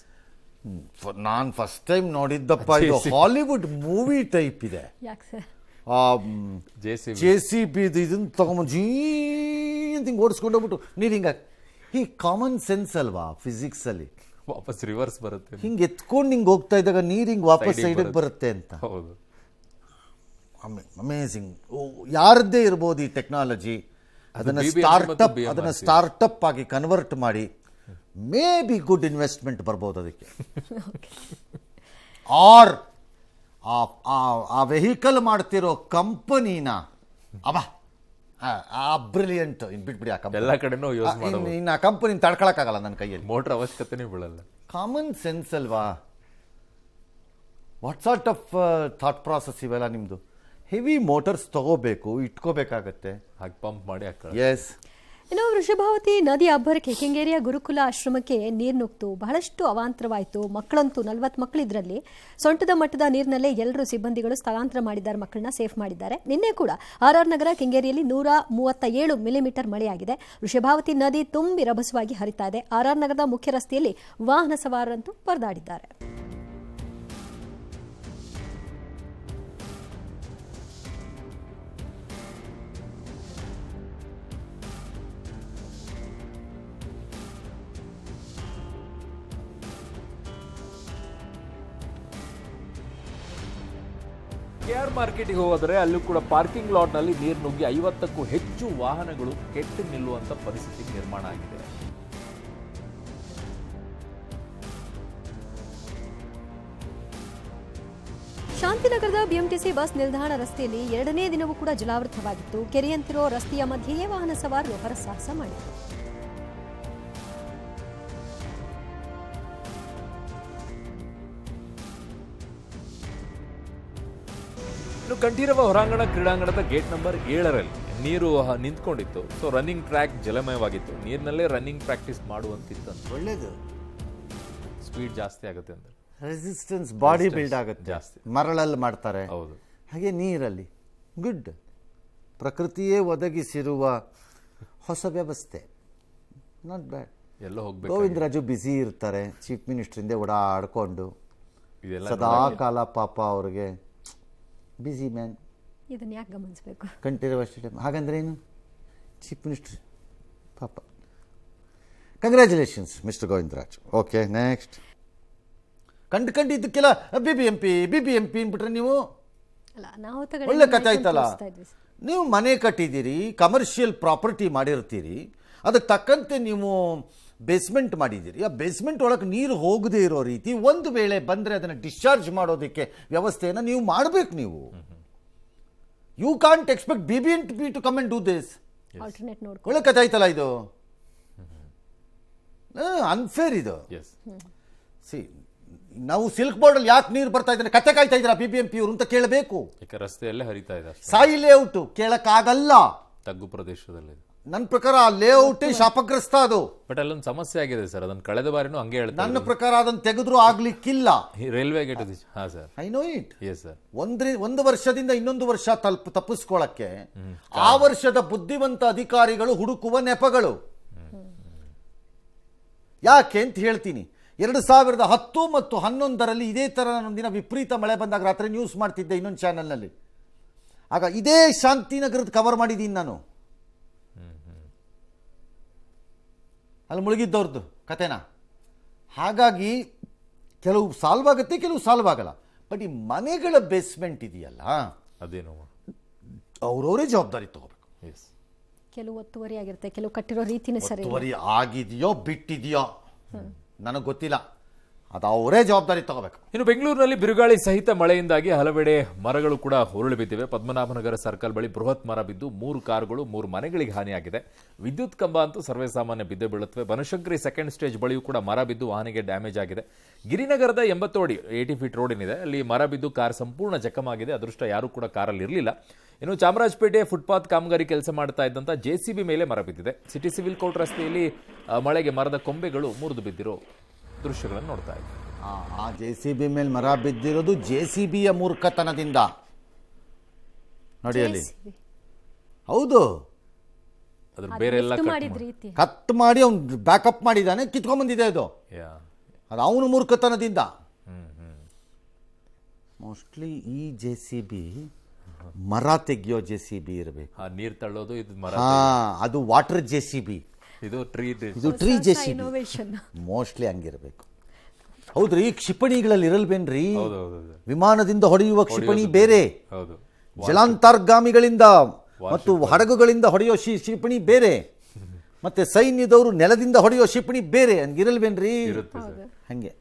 ನಾನು ಫಸ್ಟ್ ಟೈಮ್ ನೋಡಿದ್ದಪ್ಪ, ಇದು ಹಾಲಿವುಡ್ ಮೂವಿ ಟೈಪ್ ಇದೆ. ಯಾಕೆ ಸರ್? JCB ಇದನ್ನ ತಗೊಂಬಂದು ಜೀ ಅಂತ ಹಿಂಗೆ ಓಡಿಸ್ಕೊಂಡು ಹೋಗ್ಬಿಟ್ಟು ನೀರು ಹಿಂಗೆ ಈ ಕಾಮನ್ ಸೆನ್ಸ್ ಅಲ್ವಾ ಫಿಸಿಕ್ಸ್ ಅಲ್ಲಿ. ವಾಪಸ್ ರಿವರ್ಸ್ ಬರುತ್ತೆ, ಹಿಂಗೆ ಎತ್ಕೊಂಡು ಹಿಂಗೆ ಹೋಗ್ತಾ ಇದ್ದಾಗ ನೀರು ಹಿಂಗೆ ವಾಪಸ್ ಸೈಡಿಗೆ ಬರುತ್ತೆ ಅಂತ. ಹೌದು, ಅಮೇಝಿಂಗ್. ಯಾರದ್ದೇ ಇರ್ಬೋದು ಈ ಟೆಕ್ನಾಲಜಿ. ಅದನ್ನ ಸ್ಟಾರ್ಟಪ್ ಆಗಿ ಕನ್ವರ್ಟ್ ಮಾಡಿ ಮೇ ಬಿ ಗುಡ್ ಇನ್ವೆಸ್ಟ್ಮೆಂಟ್ ಬರ್ಬೋದು ಅದಕ್ಕೆ. ಆರ್ ಆ ವೆಹಿಕಲ್ ಮಾಡ್ತಿರೋ ಕಂಪನಿನ ಬ್ರಿಲಿಯಂಟ್ ಬಿಟ್ಬಿಡಿ. ಆ ಕಂಪನಿ ಎಲ್ಲ ಕಡೆನೂ ಯೂಸ್ ಮಾಡಬಹುದು. ಇನ್ನು ಆ ಕಂಪನಿ ತಡ್ಕೊಳಕ್ಕಾಗಲ್ಲ ನನ್ನ ಕೈಯಲ್ಲಿ. ಮೋಟರ್ ಅವಶ್ಯಕತೆನೇ ಬೀಳಲ್ಲ. ಕಾಮನ್ ಸೆನ್ಸ್ ಅಲ್ವಾ? What sort of thought process ಇವೆಲ್ಲ ನಿಮ್ದು? ಹೆವಿ ಮೋಟರ್ಸ್ ತಗೋಬೇಕು, ಇಟ್ಕೋಬೇಕಾಗತ್ತೆ, ಹಾಗೆ ಪಂಪ್ ಮಾಡಿ ಹಾಕ. ಎಸ್. ಇನ್ನು ವೃಷಭಾವತಿ ನದಿ ಅಬ್ಬರಕ್ಕೆ ಕೆಂಗೇರಿಯ ಗುರುಕುಲ ಆಶ್ರಮಕ್ಕೆ ನೀರು ನುಗ್ತು ಬಹಳಷ್ಟು ಅವಾಂತರವಾಯಿತು. ಮಕ್ಕಳಂತೂ 40 ಮಕ್ಕಳಿದ್ರಲ್ಲಿ ಸೊಂಟದ ಮಟ್ಟದ ನೀರಿನಲ್ಲೇ ಎಲ್ಲರೂ ಸಿಬ್ಬಂದಿಗಳು ಸ್ಥಳಾಂತರ ಮಾಡಿದ್ದಾರೆ, ಮಕ್ಕಳನ್ನ ಸೇಫ್ ಮಾಡಿದ್ದಾರೆ. ನಿನ್ನೆ ಕೂಡ RR ನಗರ ಕೆಂಗೇರಿಯಲ್ಲಿ 137 ಮಿಲಿಮೀಟರ್ ಮಳೆಯಾಗಿದೆ. ವೃಷಭಾವತಿ ನದಿ ತುಂಬಿ ರಭಸವಾಗಿ ಹರಿತಾ ಇದೆ. RR ನಗರದ ಮುಖ್ಯ ರಸ್ತೆಯಲ್ಲಿ ವಾಹನ ಸವಾರರಂತೂ ಪರದಾಡಿದ್ದಾರೆ. KR ಮಾರ್ಕೆಟಿಗೆ ಹೋದರೆ ಅಲ್ಲೂ ಕೂಡ ಪಾರ್ಕಿಂಗ್ ಲಾಟ್ನಲ್ಲಿ ನೀರು ನುಗ್ಗಿ 50ಕ್ಕೂ ಹೆಚ್ಚು ವಾಹನಗಳು ಕೆಟ್ಟು ನಿಲ್ಲುವಂತ ಪರಿಸ್ಥಿತಿ ನಿರ್ಮಾಣ ಆಗಿದೆ. ಶಾಂತಿನಗರದ ಬಿಎಂಟಿಸಿ ಬಸ್ ನಿಲ್ದಾಣ ರಸ್ತೆಯಲ್ಲಿ 2ನೇ ದಿನವೂ ಕೂಡ ಜಲಾವೃತವಾಗಿತ್ತು. ಕೆರೆಯಂತಿರೋ ರಸ್ತೆಯ ಮಧ್ಯೆಯೇ ವಾಹನ ಸವಾರರು ಹರಸಾಹಸ ಮಾಡಿದರು. ಇನ್ನು ಕಂಠೀರವ ಹೊರಾಂಗಣ ಕ್ರೀಡಾಂಗಣದ ಗೇಟ್ ನಂಬರ್ 7ರಲ್ಲಿ ನೀರು ನಿಂತ್ಕೊಂಡಿತ್ತು. ಸೊ ರನ್ನಿಂಗ್ ಟ್ರ್ಯಾಕ್ ಜಲಮಯವಾಗಿತ್ತು. ನೀರಿನಲ್ಲೇ ರನ್ನಿಂಗ್ ಪ್ರಾಕ್ಟೀಸ್ ಮಾಡುವಂತಿತ್ತಂತೆ. ಒಳ್ಳೇದು, ಸ್ಪೀಡ್ ಜಾಸ್ತಿ ಆಗುತ್ತೆ ಅಂತ. ರೆಸಿಸ್ಟೆನ್ಸ್ ಬಾಡಿ ಬಿಲ್ಡ್ ಆಗುತ್ತೆ ಜಾಸ್ತಿ. ಮರಳಲ್ಲಿ ಮಾಡ್ತಾರೆ, ಹೌದು. ಹಾಗೆ ನೀರಲ್ಲಿ ಗುಡ್. ಪ್ರಕೃತಿಯೇ ಒದಗಿಸಿರುವ ಹೊಸ ವ್ಯವಸ್ಥೆ, ನಾಟ್ ಬ್ಯಾಡ್. ಎಲ್ಲೋ ಹೋಗ್ಬೇಕು. ಗೋವಿಂದರಾಜು ಬ್ಯುಸಿ ಇರ್ತಾರೆ, ಚೀಫ್ ಮಿನಿಸ್ಟ್ರಿಂದ ಓಡಾಡ್ಕೊಂಡು ಇದೆಲ್ಲ ಸದಾ ಕಾಲ ಪಾಪ ಅವ್ರಿಗೆ ಬ್ಯುಸಿ ಮ್ಯಾನ್. ಇದನ್ನ ಯಾಕೆ ಗಮನಿಸಬೇಕು? ಕಂಠೀರವ ಸ್ಟೇಡಿಯಂ ಹಾಗಂದ್ರೆ ಏನು? ಚೀಫ್ ಮಿನಿಸ್ಟ್ರಿ ಪಾಪ. Congratulations mister Govindaraj. Okay, next. ಕಂಡಿದ್ದಕ್ಕೆಲ್ಲ ಬಿ ಬಿ ಎಂ ಪಿ ಅಂದ್ಬಿಟ್ರೆ ನೀವು ಅಲ್ಲ, ನಾವು ಒಳ್ಳೆ ಕಥೆ ಆಯ್ತಲ್ಲ. ನೀವು ಮನೆ ಕಟ್ಟಿದ್ದೀರಿ, ಕಮರ್ಷಿಯಲ್ ಪ್ರಾಪರ್ಟಿ ಮಾಡಿರ್ತೀರಿ, ಅದಕ್ಕೆ ತಕ್ಕಂತೆ ನೀವು ಬೇಸ್ಮೆಂಟ್ ಮಾಡಿದ್ದೀರಿ. ಆ ಬೇಸ್ಮೆಂಟ್ ಒಳಗೆ ನೀರು ಹೋಗದೇ ಇರೋ ರೀತಿ ಒಂದು ವೇಳೆ ಬಂದರೆ ಅದನ್ನು ಡಿಸ್ಚಾರ್ಜ್ ಮಾಡೋದಕ್ಕೆ ವ್ಯವಸ್ಥೆಯನ್ನು ನೀವು ಮಾಡಬೇಕು. ನೀವು you can't expect BBMP to come and do this. Alternate ನೋಡ್ಕೊ. ಒಳ್ಳೆ ಕಥೆ ಆಯ್ತಲ್ಲ ಇದು. ಅನ್ಫೇರ್ ಇದು. ಸಿ, ನಾವು ಸಿಲ್ಕ್ ಬೋರ್ಡಲ್ಲಿ ಯಾಕೆ ನೀರು ಬರ್ತಾ ಇದ್ದಾರೆ, ಕತೆ ಕಾಯ್ತಾ ಇದ್ದೀರಾ BBMP ಅವರು ಅಂತ ಕೇಳಬೇಕು. ರಸ್ತೆಯಲ್ಲೇ ಹರಿತಾ ಇದೆ. ಸಾಯಿ ಲೇಔಟ್ ಕೇಳಕ್ಕಾಗಲ್ಲ. ತಗ್ಗು ಪ್ರದೇಶದಲ್ಲಿ ನನ್ನ ಪ್ರಕಾರ ಆ ಲೇಔಟೇ ಶಾಪಗ್ರಸ್ತ ಅದು. ಬಟ್ ಅಲ್ಲೊಂದು ಸಮಸ್ಯೆ ಆಗಿದೆ ಸರ್. ಅದನ್ನ ಕಳೆದ ಬಾರಿನೂ ಹಂಗೆ ಹೇಳ್ತಾರೆ. ನನ್ನ ಪ್ರಕಾರ ಅದನ್ನು ತೆಗೆದ್ರೂ ಆಗ್ಲಿಕ್ಕಿಲ್ಲ. Railway gate. ಹಾ sir, I know it. Yes sir. ಒಂದು ವರ್ಷದಿಂದ ಇನ್ನೊಂದು ವರ್ಷ ತಪ್ಪಿಸ್ಕೊಳ್ಳಕ್ಕೆ ಆ ವರ್ಷದ ಬುದ್ಧಿವಂತ ಅಧಿಕಾರಿಗಳು ಹುಡುಕುವ ನೆಪಗಳು. ಯಾಕೆ ಅಂತ ಹೇಳ್ತೀನಿ. 2010 ಮತ್ತು 2011ರಲ್ಲಿ ಇದೇ ತರ ಒಂದಿನ ವಿಪರೀತ ಮಳೆ ಬಂದಾಗ ರಾತ್ರಿ ನ್ಯೂಸ್ ಮಾಡ್ತಿದ್ದೆ ಇನ್ನೊಂದು ಚಾನೆಲ್ನಲ್ಲಿ. ಆಗ ಇದೇ ಶಾಂತಿನಗರದ ಕವರ್ ಮಾಡಿದ್ದೀನಿ ನಾನು. ಅಲ್ಲಿ ಮುಳುಗಿದ್ದವ್ರದ್ದು ಕತೆನಾ. ಹಾಗಾಗಿ ಕೆಲವು ಸಾಲ್ವ್ ಆಗುತ್ತೆ, ಕೆಲವು ಸಾಲ್ವ್ ಆಗಲ್ಲ. ಬಟ್ ಈ ಮನೆಗಳ ಬೇಸ್ಮೆಂಟ್ ಇದೆಯಲ್ಲ, ಅದೇನು ಅವರವರೇ ಜವಾಬ್ದಾರಿ ತಗೋಬೇಕು. ಎಸ್. ಕೆಲವು ಒತ್ತುವರಿ ಆಗಿರುತ್ತೆ, ಕೆಲವು ಕಟ್ಟಿರೋ ರೀತಿನೇ ಸರಿ. ಒತ್ತುವರಿ ಆಗಿದೆಯೋ ಬಿಟ್ಟಿದೆಯೋ ನನಗೆ ಗೊತ್ತಿಲ್ಲ, ಅದು ಅವರೇ ಜವಾಬ್ದಾರಿ ತಗೋಬೇಕು. ಇನ್ನು ಬೆಂಗಳೂರಿನಲ್ಲಿ ಬಿರುಗಾಳಿ ಸಹಿತ ಮಳೆಯಿಂದಾಗಿ ಹಲವೆಡೆ ಮರಗಳು ಕೂಡ ಉರುಳಿ ಬಿದ್ದಿವೆ. ಪದ್ಮನಾಭನಗರ ಸರ್ಕಲ್ ಬಳಿ ಬೃಹತ್ ಮರ ಬಿದ್ದು 3 ಕಾರುಗಳು 3 ಮನೆಗಳಿಗೆ ಹಾನಿಯಾಗಿದೆ. ವಿದ್ಯುತ್ ಕಂಬ ಅಂತೂ ಸರ್ವೇ ಸಾಮಾನ್ಯ ಬಿದ್ದೇ ಬೀಳುತ್ತವೆ. ಬನಶಂಕರಿ ಸೆಕೆಂಡ್ ಸ್ಟೇಜ್ ಬಳಿಯೂ ಕೂಡ ಮರ ಬಿದ್ದು ವಾಹನಕ್ಕೆ ಡ್ಯಾಮೇಜ್ ಆಗಿದೆ. ಗಿರಿನಗರದ 80 ಫೀಟ್ ರೋಡ್ ಏನಿದೆ ಅಲ್ಲಿ ಮರ ಬಿದ್ದು ಕಾರ್ ಸಂಪೂರ್ಣ ಜಖಮಾಗಿದೆ. ಅದೃಷ್ಟ ಯಾರೂ ಕೂಡ ಕಾರಲ್ಲಿ ಇರಲಿಲ್ಲ. ಇನ್ನು ಚಾಮರಾಜಪೇಟೆ ಫುಟ್ಪಾತ್ ಕಾಮಗಾರಿ ಕೆಲಸ ಮಾಡ್ತಾ ಇದ್ದಂಥ JCB ಮೇಲೆ ಮರ ಬಿದ್ದಿದೆ. ಸಿಟಿ ಸಿವಿಲ್ ಕೋರ್ಟ್ ರಸ್ತೆಯಲ್ಲಿ ಮಳೆಗೆ ಮರದ ಕೊಂಬೆಗಳು ಮುರಿದು ಬಿದ್ದಿರೋ ದೃಶ್ಯಗಳನ್ನು ನೋಡ್ತಾ ಇದ್ದೀವಿ. ಆ JCB ಮೇಲೆ ಮರ ಬಿದ್ದಿರೋದು JCBಯ ಮೂರ್ಖತನದಿಂದ. ನೋಡಿ ಅಲ್ಲಿ, ಹೌದು, ಅದ್ರ ಬೇರೆ ಎಲ್ಲ ಕಟ್ ಮಾಡಿ ಅವ್ನು ಬ್ಯಾಕಪ್ ಮಾಡಿದ್ದಾನೆ, ಕಿತ್ಕೊಂಡ್ಬಂದಿದೆ ಅದು. ಅದು ಅವನು ಮೂರ್ಖತನದಿಂದ. ಮೋಸ್ಟ್ಲಿ ಈ JCB ಮರ ತೆಗಿಯೋ JCB ಇರಬೇಕು. ನೀರು ತಳ್ಳೋದು ಇದು ಮರ. ಅದು ವಾಟರ್ JCB, ಇದು ಟ್ರೀ JCB. ಮೋಸ್ಟ್ಲಿ ಹಂಗಿರಬೇಕು. ಹೌದ್ರಿ, ಕ್ಷಿಪಣಿಗಳಲ್ಲಿ ಇರಲ್ವೇನ್ರಿ? ವಿಮಾನದಿಂದ ಹೊಡೆಯುವ ಕ್ಷಿಪಣಿ ಬೇರೆ, ಜಲಾಂತರ್ಗಾಮಿಗಳಿಂದ ಮತ್ತು ಹಡಗುಗಳಿಂದ ಹೊಡೆಯೋ ಕ್ಷಿಪಣಿ ಬೇರೆ, ಮತ್ತೆ ಸೈನ್ಯದವರು ನೆಲದಿಂದ ಹೊಡೆಯೋ ಕ್ಷಿಪಣಿ ಬೇರೆ. ಹಂಗಿರಲ್ವೇನ್ರಿ? ಹಂಗೆ.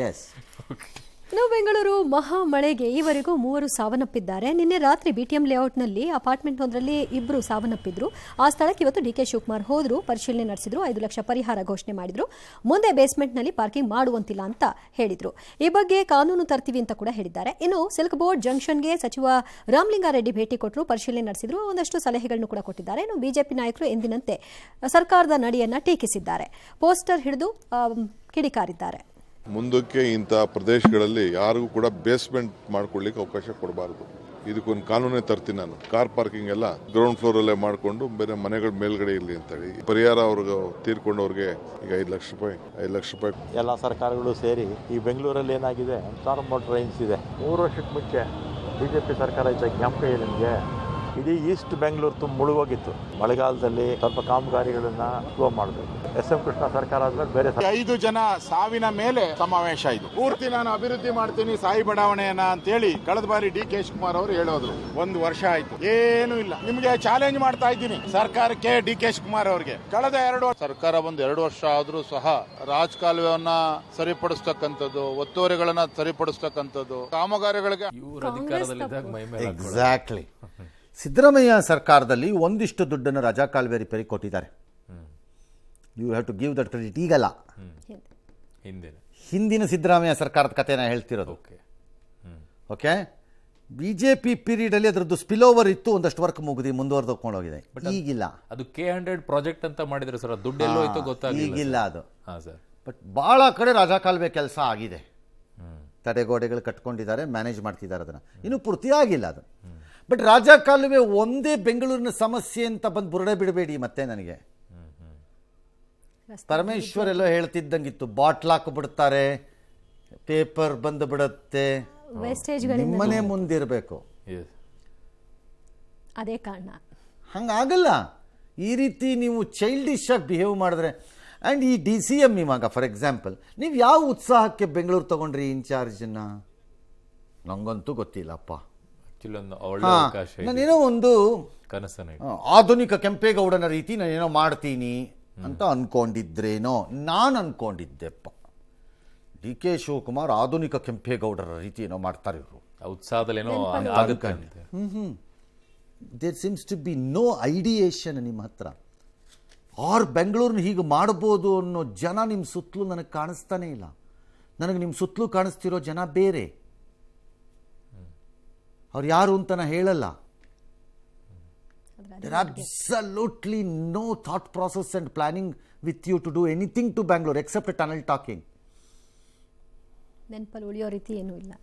ಎಸ್. ಇನ್ನು ಬೆಂಗಳೂರು ಮಹಾ ಮಳೆಗೆ ಈವರೆಗೂ 3 ಸಾವನ್ನಪ್ಪಿದ್ದಾರೆ. ನಿನ್ನೆ ರಾತ್ರಿ BTM ಲೇಔಟ್ನಲ್ಲಿ ಅಪಾರ್ಟ್ಮೆಂಟ್ ಒಂದರಲ್ಲಿ 2 ಸಾವನ್ನಪ್ಪಿದ್ರು. ಆ ಸ್ಥಳಕ್ಕೆ ಇವತ್ತು DK ಶಿವಕುಮಾರ್ ಹೋದ್ರು, ಪರಿಶೀಲನೆ ನಡೆಸಿದ್ರು, 5 ಲಕ್ಷ ಪರಿಹಾರ ಘೋಷಣೆ ಮಾಡಿದ್ರು. ಮುಂದೆ ಬೇಸ್ಮೆಂಟ್ನಲ್ಲಿ ಪಾರ್ಕಿಂಗ್ ಮಾಡುವಂತಿಲ್ಲ ಅಂತ ಹೇಳಿದ್ರು. ಈ ಬಗ್ಗೆ ಕಾನೂನು ತರ್ತೀವಿ ಅಂತ ಕೂಡ ಹೇಳಿದ್ದಾರೆ. ಇನ್ನು ಸಿಲ್ಕ್ ಬೋರ್ಡ್ ಜಂಕ್ಷನ್ಗೆ ಸಚಿವ ರಾಮಲಿಂಗಾರೆಡ್ಡಿ ಭೇಟಿ ಕೊಟ್ಟರು, ಪರಿಶೀಲನೆ ನಡೆಸಿದ್ರು, ಒಂದಷ್ಟು ಸಲಹೆಗಳನ್ನು ಕೂಡ ಕೊಟ್ಟಿದ್ದಾರೆ. ಇನ್ನು ಬಿಜೆಪಿ ನಾಯಕರು ಎಂದಿನಂತೆ ಸರ್ಕಾರದ ನಡೆಯನ್ನ ಟೀಕಿಸಿದ್ದಾರೆ, ಪೋಸ್ಟರ್ ಹಿಡಿದು ಕಿಡಿಕಾರಿದ್ದಾರೆ. ಮುಂದಕ್ಕೆ ಇಂಥ ಪ್ರದೇಶಗಳಲ್ಲಿ ಯಾರಿಗೂ ಕೂಡ ಬೇಸ್ಮೆಂಟ್ ಮಾಡ್ಕೊಳ್ಳಿಕ್ಕೆ ಅವಕಾಶ ಕೊಡಬಾರ್ದು. ಇದಕ್ಕೊಂದು ಕಾನೂನೇ ತರ್ತೀನಿ ನಾನು. ಕಾರ್ ಪಾರ್ಕಿಂಗ್ ಎಲ್ಲ ಗ್ರೌಂಡ್ ಫ್ಲೋರ್ ಅಲ್ಲೇ ಮಾಡಿಕೊಂಡು ಬೇರೆ ಮನೆಗಳ ಮೇಲ್ಗಡೆ ಇರಲಿ ಅಂತೇಳಿ ಪರಿಹಾರ ಅವ್ರಿಗೆ ತೀರ್ಕೊಂಡವ್ರಿಗೆ ಈಗ 5 ಲಕ್ಷ ರೂಪಾಯಿ. ಎಲ್ಲ ಸರ್ಕಾರಗಳು ಸೇರಿ ಈ ಬೆಂಗಳೂರಲ್ಲಿ ಏನಾಗಿದೆ, ಫಾರ್ಮರ್ ಟ್ರೈನ್ಸ್ ಇದೆ. 3 ವರ್ಷಕ್ಕೆ ಮುಂಚೆ BJP ಸರ್ಕಾರ ಇದ್ದ ಜ್ಞಾಪಕ ಇದೆ ನಿಮಗೆ. ಇಡೀ ಈಸ್ಟ್ ಬೆಂಗಳೂರು ಮುಳುಗೋಗಿತ್ತು. ಮಳೆಗಾಲದಲ್ಲಿ ಸ್ವಲ್ಪ ಕಾಮಗಾರಿಗಳನ್ನ ಸ್ಲೋ ಮಾಡಬೇಕು. SM ಕೃಷ್ಣ ಸರ್ಕಾರ ಆದ್ಮೇಲೆ ಬೇರೆ 5 ಜನ ಸಾವಿನ ಮೇಲೆ ಸಮಾವೇಶ ಇದು. ಪೂರ್ತಿ ನಾನು ಅಭಿವೃದ್ಧಿ ಮಾಡ್ತೀನಿ ಸಾಯಿ ಬಡಾವಣೆಯನ್ನ ಅಂತೇಳಿ ಕಳೆದ ಬಾರಿ DK ಶಿವಕುಮಾರ್ ಅವರು ಹೇಳೋದ್ರು. 1 ವರ್ಷ ಆಯ್ತು, ಏನೂ ಇಲ್ಲ. ನಿಮ್ಗೆ ಚಾಲೆಂಜ್ ಮಾಡ್ತಾ ಇದ್ದೀನಿ ಸರ್ಕಾರಕ್ಕೆ, DK ಶಿವಕುಮಾರ್ ಅವರಿಗೆ. ಕಳೆದ 2 ವರ್ಷ ಸರ್ಕಾರ ಬಂದು 2 ವರ್ಷ ಆದ್ರೂ ಸಹ ರಾಜಕಾಲುವೆಯನ್ನ ಸರಿಪಡಿಸ್ತಕ್ಕಂಥದ್ದು, ಒತ್ತುವರಿಗಳನ್ನ ಸರಿಪಡಿಸ್ತಕ್ಕಂಥದ್ದು, ಕಾಮಗಾರಿಗಳಿಗೆ ಇವ್ರ ಅಧಿಕಾರದಲ್ಲಿದ್ದಾಗ ಮೈ ಮೇಲೆ ಹಾಕ್ಕೊಳ್ಳೋದು. ಎಕ್ಸಾಕ್ಟ್ಲಿ. ಸಿದ್ದರಾಮಯ್ಯ ಸರ್ಕಾರದಲ್ಲಿ ಒಂದಿಷ್ಟು ದುಡ್ಡನ್ನು ರಜಾ ಕಾಲುವೆ ರಿಪೇರಿ ಕೊಟ್ಟಿದ್ದಾರೆ. You have to give that credit. ಈಗಲ್ಲ, ಹಿಂದಿನ ಸಿದ್ದರಾಮಯ್ಯ ಸರ್ಕಾರದ ಕಥೆನ ಹೇಳ್ತಿರೋದು. ಓಕೆ, BJP ಪೀರಿಯಡಲ್ಲಿ ಅದರದ್ದು ಸ್ಪಿಲ್ ಓವರ್ ಇತ್ತು, ಒಂದಷ್ಟು ವರ್ಕ್ ಮುಂದುವರೆದುಕೊಂಡೋಗಿದೆ. ಈಗಿಲ್ಲ. ಅದು K100 ಪ್ರಾಜೆಕ್ಟ್ ಅಂತ ಮಾಡಿದ್ರೆ ಸರ್, ದುಡ್ಡು ಎಲ್ಲೋ ಇತ್ತು ಗೊತ್ತಾಗಿಲ್ಲ. ಈಗಿಲ್ಲ ಅದು. ಸರ್, ಬಟ್ ಭಾಳ ಕಡೆ ರಾಜಾ ಕಾಲುವೆ ಕೆಲಸ ಆಗಿದೆ. ತಡೆಗೋಡೆಗಳು ಕಟ್ಕೊಂಡಿದ್ದಾರೆ, ಮ್ಯಾನೇಜ್ ಮಾಡ್ತಿದ್ದಾರೆ. ಅದನ್ನು ಇನ್ನೂ ಪೂರ್ತಿ ಆಗಿಲ್ಲ ಅದು. ಬಟ್ ರಾಜಾ ಕಾಲುವೆ ಒಂದೇ ಬೆಂಗಳೂರಿನ ಸಮಸ್ಯೆ ಅಂತ ಬಂದು ಬುರುಡೆ ಬಿಡಬೇಡಿ. ಮತ್ತೆ ನನಗೆ ಪರಮೇಶ್ವರ್ ಎಲ್ಲೋ ಹೇಳ್ತಿದ್ದಂಗಿತ್ತು, ಬಾಟ್ಲ್ ಹಾಕಿಬಿಡ್ತಾರೆ, ಪೇಪರ್ ಬಂದು ಬಿಡುತ್ತೆ, ನಿಮ್ಮನೆ ಮುಂದಿರಬೇಕು. ಅದೇ ಕಾರಣ. ಹಂಗಾಗಲ್ಲ. ಈ ರೀತಿ ನೀವು ಚೈಲ್ಡಿಶ್ ಆಗಿ ಬಿಹೇವ್ ಮಾಡಿದ್ರೆ. ಆ್ಯಂಡ್ ಈ DCM ಇವಾಗ ಫಾರ್ ಎಕ್ಸಾಂಪಲ್, ನೀವು ಯಾವ ಉತ್ಸಾಹಕ್ಕೆ ಬೆಂಗಳೂರು ತಗೊಂಡ್ರಿ ಇನ್ಚಾರ್ಜನ್ನ? ನಂಗಂತೂ ಗೊತ್ತಿಲ್ಲಪ್ಪ. ನಾನೇನೋ ಒಂದು ಆಧುನಿಕ ಕೆಂಪೇಗೌಡನ ರೀತಿ ನಾನೇನೋ ಮಾಡ್ತೀನಿ ಅಂತ ಅನ್ಕೊಂಡಿದ್ರೇನೋ. ನಾನು ಅನ್ಕೊಂಡಿದ್ದೆಪ್ಪ, DK ಶಿವಕುಮಾರ್ ಆಧುನಿಕ ಕೆಂಪೇಗೌಡರ ರೀತಿ ಏನೋ ಮಾಡ್ತಾರೆ ಇವರು. ಉತ್ಸಾಹದಲ್ಲೇನೋ ಆಗುತ್ತೆ. There seems to be no ideation ನಿಮ್ಮ ಹತ್ರ. ಆರ್ ಬೆಂಗಳೂರನ್ನ ಹೀಗೆ ಮಾಡ್ಬೋದು ಅನ್ನೋ ಜನ ನಿಮ್ಮ ಸುತ್ತಲೂ ನನಗೆ ಕಾಣಿಸ್ತಾನೆ ಇಲ್ಲ. ನನಗೆ ನಿಮ್ಮ ಸುತ್ತಲೂ ಕಾಣಿಸ್ತಿರೋ ಜನ ಬೇರೆ. ಅವ್ರು ಯಾರು ಅಂತ ನಾ ಹೇಳಲ್ಲ. There are absolutely no thought process and planning with you to do anything to Bangalore except a tunnel talking. ನೆನಪಲ್ಲಿ ಉಳಿಯೋ ರೀತಿ ಏನೂ ಇಲ್ಲ.